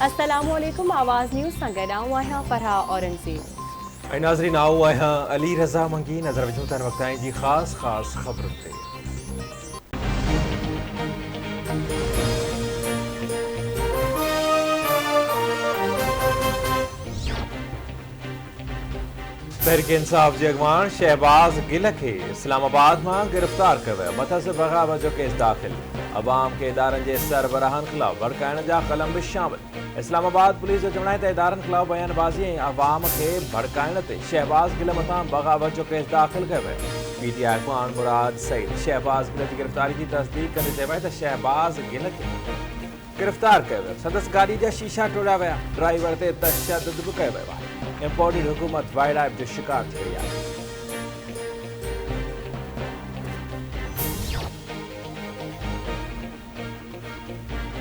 अस्सलामुअलैकुम आवाज़ न्यूज़ सां गॾु आहियां फरहा औरंगज़ेब। नाज़रीन आओ आहियां अली रज़ा मंगी नज़र विझूं था वक़्त जी ख़ास ख़बरुनि ते। तहरीक इंसाफ़ जे अॻवान शहबाज़ गिल खे इस्लामाबाद मां गिरफ़्तार कयो वियो। मुतहसिब बग़ावत जो केस दाख़िल। अवाम खे इदारनि जे सरबराहनि ख़िलाफ़ भड़काइण जा क़लम बि शामिल। इस्लामाबाद पुलिस जो चवणु आहे त इदारनि ख़िलाफ़ बयानबाज़ी ऐं अवाम खे भड़काइण ते शहबाज़ गिल मथां बग़ावत जो केस दाख़िल कयो वियो। PTI अॻवान मुराद सईद शहबाज़ गिल जी गिरफ़्तारी जी तस्दीक़ कंदे चयो आहे त शहबाज़ गिल खे गिरफ़्तार कयो वियो। संदसि गाॾी जा शीशा टोड़िया विया। ड्राइवर ते तशद्दुद बि कयो वियो आहे। इम्पोर्टेड हुकूमत वाइड लाइफ जो शिकार थी वई आहे।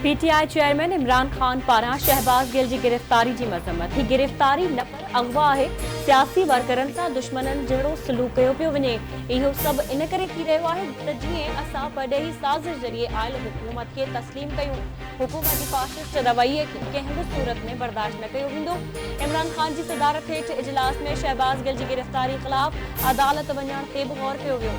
PTI चेयरमैन इमरान खान पारां शहबाज़ गिल जी गिरफ़्तारी जी मज़म्मत। ही गिरफ़्तारी न पर अगवा आहे, सियासी वर्करनि सां दुश्मननि जहिड़ो सलूक कयो पियो वञे। इहो सभु इन करे थी रहियो आहे त जीअं असां परॾेही साज़िश ज़रिए आयल हुकूमत खे तस्लीम कयूं। हुकूमत जी फ़ाशिस्ट रवैये खे कंहिं बि सूरत में बर्दाश्त न कयो वेंदो। इमरान खान जी सदारत हेठि इजलास में शहबाज़ गिल जी गिरफ़्तारी ख़िलाफ़ अदालत वञण ते बि गौर कयो वियो।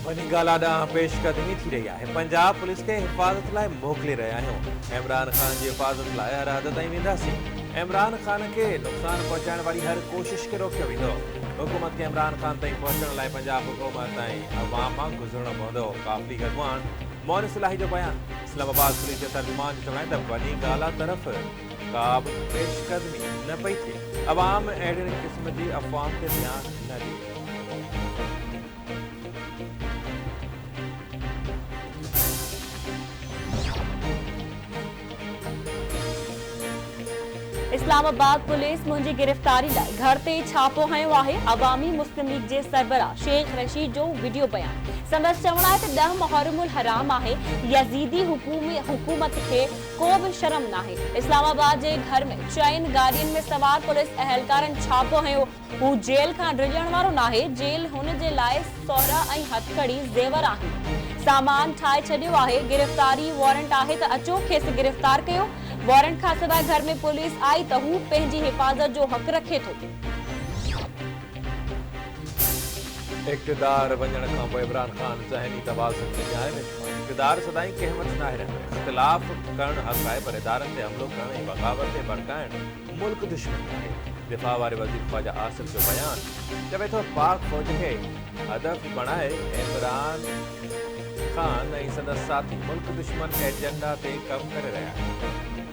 वनी ॻाल्हि ॾांहुं पेशकदमी थी रही आहे। पंजाब पुलिस खे हिफ़ाज़त लाइ मोकिले रहिया आहियूं। इमरान खान जी हिफ़ाज़त लाइ हर हद ताईं वेंदासीं। इमरान खान खे नुक़सान पहुचाइण वारी हर कोशिश खे रोकियो वेंदो। हुकूमत खे इमरान खान ताईं पहुचण लाइ पंजाब हुकूमत ऐं अवाम मां गुज़रणो पवंदो। काफ़ी अॻवान मोहन सिलाही जो बयानु। इस्लामाबाद पुलिस जे तर्जुमान जो चवणु आहे त वॾी ॻाल्हि तरफ़ का बि पेशकदमी न पई थिए। अवाम अहिड़े क़िस्म जी अफ़वाह ते ध्यानु न ॾिए। इस्लामाबाद पुलिस मुंहिंजी गिरफ़्तारी लाइ घर ते छापो हयो आहे। अवामी मुस्लिम लीग जे सरबराह शेख रशीद जो वीडियो बयान। संदसि चवणु आहे त 10 मुहर्रमुल हराम आहे। यज़ीदी हुकूमत खे को बि शर्म नाहे। इस्लामाबाद जे घर में 4 गाॾियुनि में सवार पुलिस अहलकारनि छापो हयो। हू जेल खां डिॼण वारो नाहे। जेल हुन जे लाइ सोहरा ऐं हथकड़ी ज़ेवर आहिनि। सामान ठाहे छॾियो आहे। गिरफ़्तारी वारंट आहे त अचो खेसि गिरफ़्तार कयो। वारंट खां सवाइ घर में पुलिस आई त हू पंहिंजी हिफ़ाज़त जो हक़ रखे थो। इक़्तिदार वञण खां पोइ इमरान खान ज़हनी तवाज़ुन ते न्याय में इक़्तिदार सदाईं कहमत नाहे रहंदो। इख़्तिलाफ़ करणु हक़ आहे पर इदारनि ते हमलो करणु ऐं बग़ावत ते भड़काइणु मुल्क दुश्मनी आहे। दिफ़ा वारे वज़ीर ख्वाजा आसिफ जो बयानु चवे थो पाक फ़ौज खे हदफ़ बणाए इमरान खान ऐं संदसि साथी मुल्क दुश्मन एजेंडा ते कमु करे रहिया आहिनि।